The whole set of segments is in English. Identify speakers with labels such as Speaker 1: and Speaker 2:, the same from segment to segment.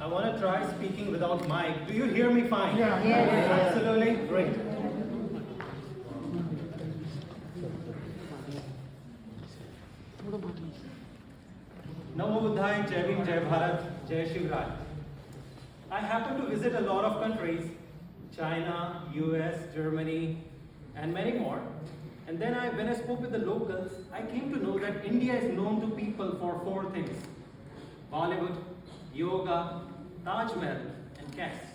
Speaker 1: I want to try speaking without mic. Do you hear me fine?
Speaker 2: Yeah.
Speaker 3: Yes.
Speaker 1: Absolutely? Great. Namo Buddhaya, Jai Bhim, Jai Bharat, Jai Shivraj. I happen to visit a lot of countries, China, US, Germany, and many more. And then when I spoke with the locals, I came to know that India is known to people for 4 things: Bollywood, yoga, Taj Mahal, and caste.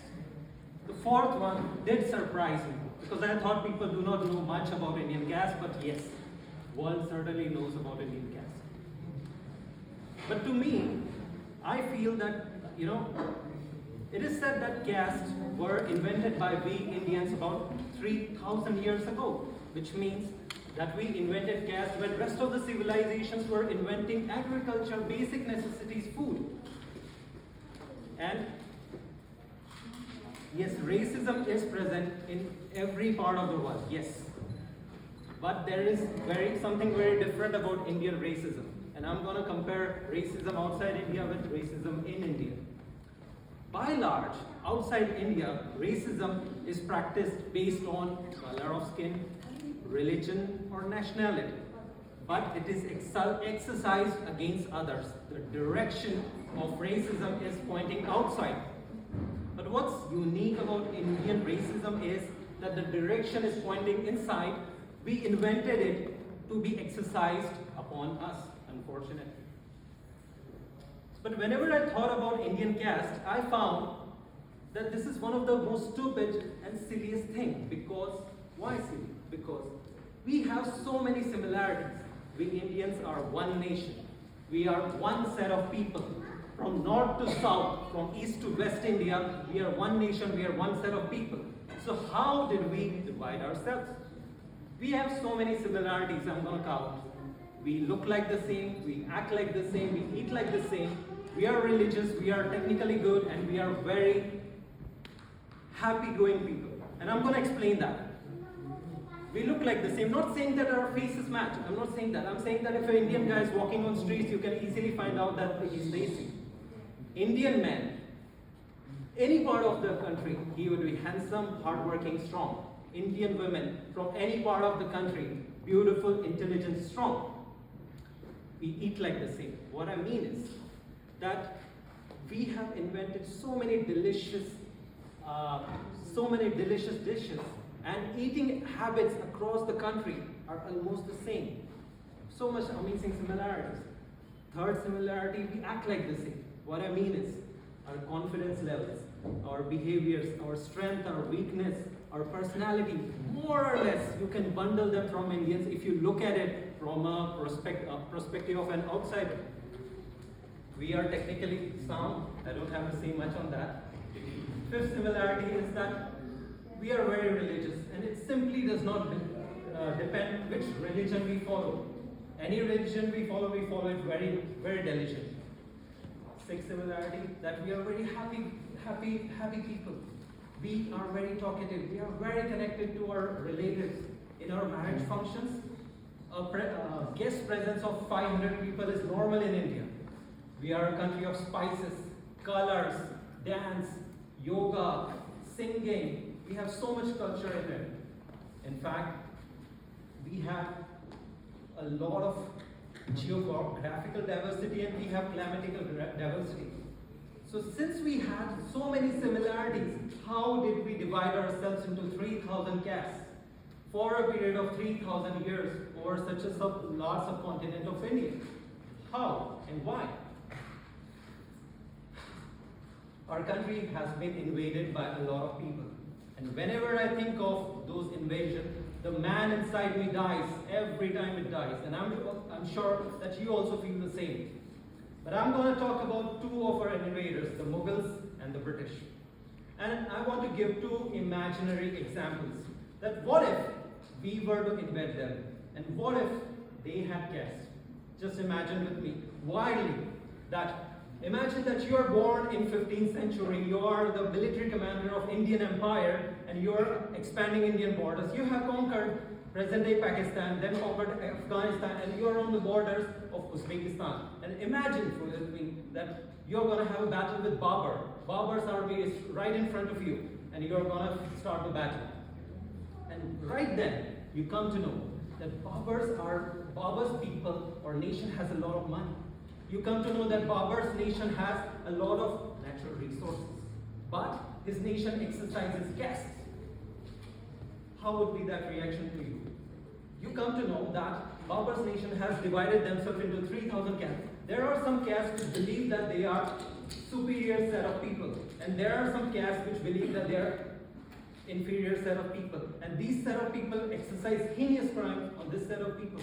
Speaker 1: The 4th one did surprise me, because I thought people do not know much about Indian caste, but yes, world certainly knows about Indian caste. But to me, I feel that, it is said that castes were invented by we Indians about 3,000 years ago, which means that we invented caste when rest of the civilizations were inventing agriculture, basic necessities, food. And yes, racism is present in every part of the world, yes. But there is something very different about Indian racism. And I'm going to compare racism outside India with racism in India. By large, outside India, racism is practiced based on color of skin, religion, or nationality. But it is exercised against others. The direction of racism is pointing outside. But what's unique about Indian racism is that the direction is pointing inside. We invented it to be exercised upon us, unfortunately. But whenever I thought about Indian caste, I found that this is one of the most stupid and silliest things. Because, why silly? Because we have so many similarities. We Indians are one nation. We are one set of people. From north to south, from east to west India, we are one nation, we are one set of people. So how did we divide ourselves? We have so many similarities, I'm going to count. We look like the same, we act like the same, we eat like the same, we are religious, we are technically good, and we are very happy-going people. And I'm going to explain that. We look like the same, not saying that our faces match, I'm not saying that. I'm saying that if an Indian guy is walking on streets, you can easily find out that he's lazy. Indian man, any part of the country, he would be handsome, hardworking, strong. Indian women, from any part of the country, beautiful, intelligent, strong. We eat like the same. What I mean is that we have invented so many delicious dishes, and eating habits across the country are almost the same. So much amazing similarities. Third similarity, we act like the same. What I mean is our confidence levels, our behaviors, our strength, our weakness, our personality, more or less, you can bundle them from Indians if you look at it from a perspective of an outsider. We are technically sound. I don't have to say much on that. Fifth similarity is that we are very religious, and it simply does not depend which religion we follow. Any religion we follow it very, very diligently. Sixth similarity, that we are very happy people. We are very talkative. We are very connected to our relatives. In our marriage functions, a guest presence of 500 people is normal in India. We are a country of spices, colors, dance, yoga, singing. We have so much culture in it. In fact, we have a lot of geographical diversity, and we have climatical diversity. So since we had so many similarities, how did we divide ourselves into 3,000 castes for a period of 3,000 years over such a large subcontinent of India? How and why? Our country has been invaded by a lot of people. And whenever I think of those invasions, the man inside me dies every time it dies. And I'm sure that you also feel the same. But I'm going to talk about 2 of our invaders, the Mughals and the British. And I want to give 2 imaginary examples. That what if we were to invade them? And what if they had caste? Just imagine with me, wildly, that imagine that you are born in 15th century, you are the military commander of Indian Empire, and you are expanding Indian borders. You have conquered present-day Pakistan, then conquered Afghanistan, and you're on the borders of Uzbekistan. And imagine for me that you're going to have a battle with Babur. Babur's army is right in front of you, and you're going to start the battle. And right then, you come to know that Babur's people or nation has a lot of money. You come to know that Babur's nation has a lot of natural resources, but his nation exercises caste. How would be that reaction to you? You come to know that Babur's nation has divided themselves into 3,000 castes. There are some castes which believe that they are superior set of people, and there are some castes which believe that they are inferior set of people. And these set of people exercise heinous crime on this set of people.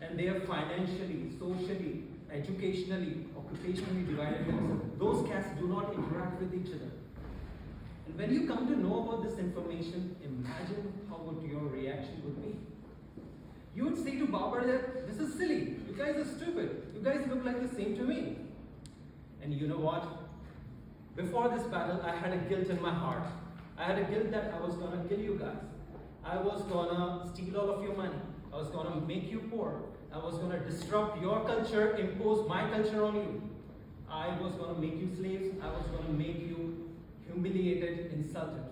Speaker 1: And they are financially, socially, educationally, occupationally divided themselves. Those castes do not interact with each other. And when you come to know about this information, imagine how would your reaction would be. You would say to Babur that this is silly, you guys are stupid, you guys look like the same to me. And you know what? Before this battle, I had a guilt in my heart. I had a guilt that I was gonna kill you guys. I was gonna steal all of your money. I was gonna make you poor. I was gonna disrupt your culture, impose my culture on you. I was gonna make you slaves. I was gonna make you humiliated, insulted.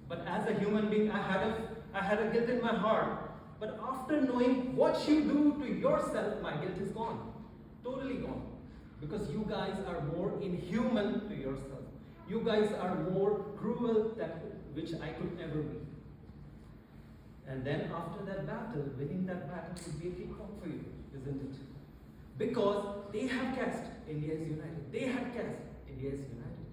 Speaker 1: But as a human being, I had a guilt in my heart. But after knowing what you do to yourself, my guilt is gone. Totally gone. Because you guys are more inhuman to yourself. You guys are more cruel than which I could ever be. And then after that battle, winning that battle would be a cakewalk for you, isn't it? Because they have caste, India is united. They had caste, India is united.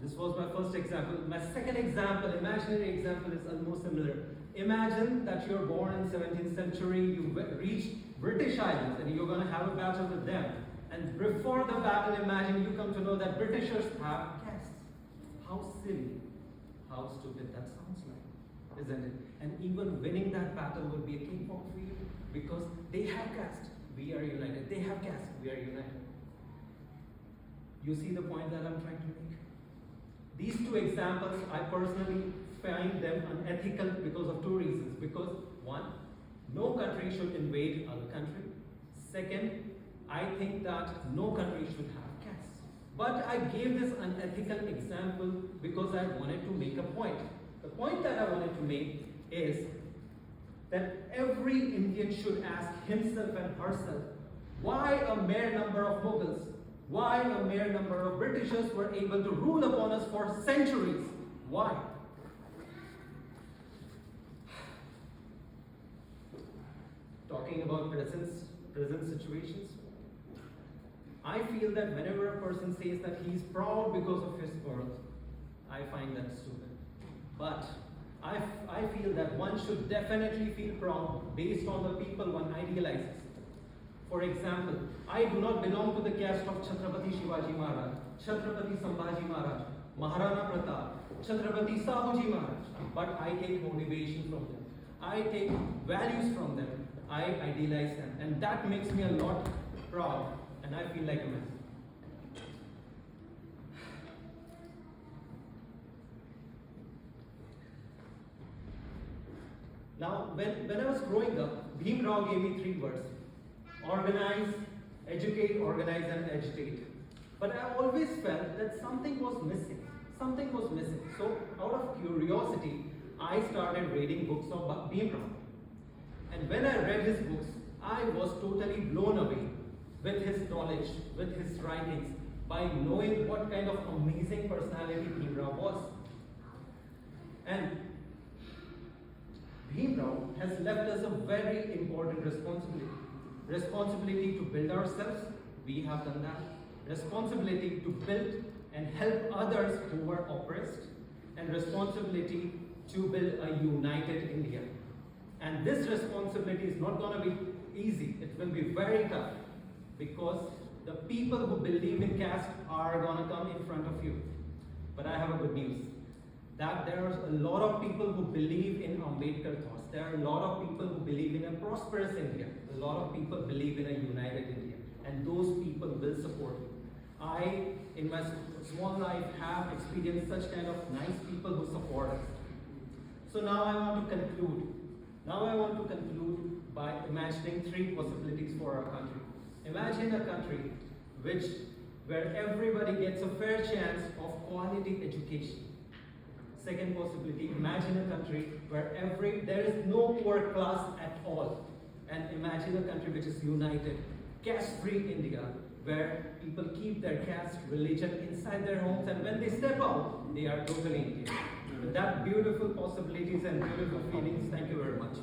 Speaker 1: This was my first example. My second example, imaginary example, is almost similar. Imagine that you're born in 17th century, you reach British Islands, and you're going to have a battle with them. And before the battle, imagine you come to know that Britishers have castes. How silly, how stupid that sounds like, isn't it? And even winning that battle would be a cakewalk for you because they have caste, we are united. They have caste, we are united. You see the point that I'm trying to make? These two examples, I personally find them unethical because of two reasons. Because one, no country should invade other country. Second, I think that no country should have castes. But I gave this unethical example because I wanted to make a point. The point that I wanted to make is that every Indian should ask himself and herself, why a mere number of Mughals, why a mere number of Britishers were able to rule upon us for centuries? Why? Talking about present situations, I feel that whenever a person says that he is proud because of his birth, I find that stupid. But I feel that one should definitely feel proud based on the people one idealizes. For example, I do not belong to the caste of Chhatrapati Shivaji Maharaj, Chhatrapati Sambhaji Maharaj, Maharana Pratap, Chhatrapati Sahuji Maharaj, but I take motivation from them. I take values from them. I idealize them, and that makes me a lot proud, and I feel like a man. Now, when I was growing up, Bhim Rao gave me 3 words: organize, educate, organize, and agitate. But I always felt that something was missing. Something was missing. So, out of curiosity, I started reading books of Bhim Rao. And when I read his books, I was totally blown away with his knowledge, with his writings, by knowing what kind of amazing personality Bhim Rao was. And Bhim Rao has left us a very important responsibility. Responsibility to build ourselves, we have done that. Responsibility to build and help others who were oppressed. And responsibility to build a united India. And this responsibility is not going to be easy. It will be very tough because the people who believe in caste are going to come in front of you. But I have a good news. That there are a lot of people who believe in Ambedkar thoughts. There are a lot of people who believe in a prosperous India. A lot of people believe in a united India. And those people will support you. I, in my small life, have experienced such kind of nice people who support us. So now I want to conclude Now I want to conclude by imagining three possibilities for our country. Imagine a country where everybody gets a fair chance of quality education. Second possibility, imagine a country where there is no poor class at all. And imagine a country which is united, caste-free India, where people keep their caste, religion inside their homes, and when they step out, they are totally Indian. With that beautiful possibilities and beautiful feelings, thank you very much.